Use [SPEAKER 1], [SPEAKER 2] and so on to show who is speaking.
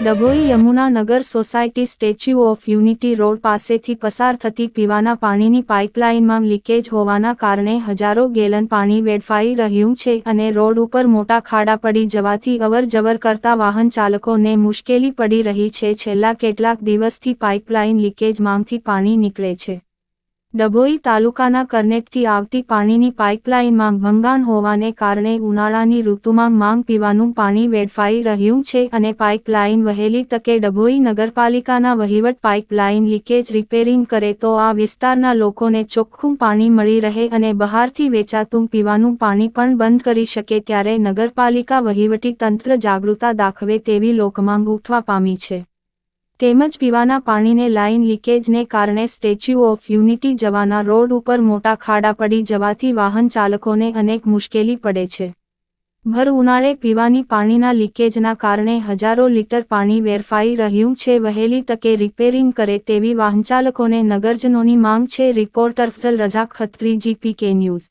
[SPEAKER 1] Dabhoi Yamunanagar society statue of unity road પાસેથી પસાર થતી પીવાના પાણીની પાઇપલાઇનમાં લીકેજ હોવાના કારણે હજારો ગેલન પાણી વેડફાઈ રહ્યું છે અને રોડ ઉપર મોટા ખાડા પડી જવાથી અવરજવર કરતા વાહન ચાલકોને મુશ્કેલી પડી રહી છે. છેલ્લા કેટલાક દિવસથી પાઇપલાઇન લીકેજ માંથી પાણી નીકળે છે. ડભોઈ તાલુકાના કરનેટથી આવતી પાણીની પાઇપલાઇનમાં ભંગાણ હોવાને કારણે ઉનાળાની ઋતુમાં માંગ પીવાનું પાણી વેડફાઈ રહ્યું છે અને પાઇપલાઇન વહેલી તકે ડભોઈ નગરપાલિકાના વહીવટ પાઇપલાઇન લીકેજ રિપેરિંગ કરે તો આ વિસ્તારના લોકોને ચોખ્ખું પાણી મળી રહે અને બહારથી વેચાતું પીવાનું પાણી પણ બંધ કરી શકે. ત્યારે નગરપાલિકા વહીવટી તંત્ર જાગૃતતા દાખવે તેવી લોકમાંગ ઉઠવા પામી છે. તેમજ પીવાના પાણીને લાઇન લીકેજને કારણે સ્ટેચ્યુ ઓફ યુનિટી જવાના રોડ ઉપર મોટા ખાડા પડી જવાથી વાહન ચાલકોને અનેક મુશ્કેલી પડે છે. ભર ઉનાળે પીવાની પાણીના લીકેજના કારણે હજારો લીટર પાણી વેડફાઈ રહ્યું છે. વહેલી તકે રિપેરિંગ કરે તેવી વાહનચાલકોને નગરજનોની માંગ છે. Reporter Afzal Raza Khatri, GPK news.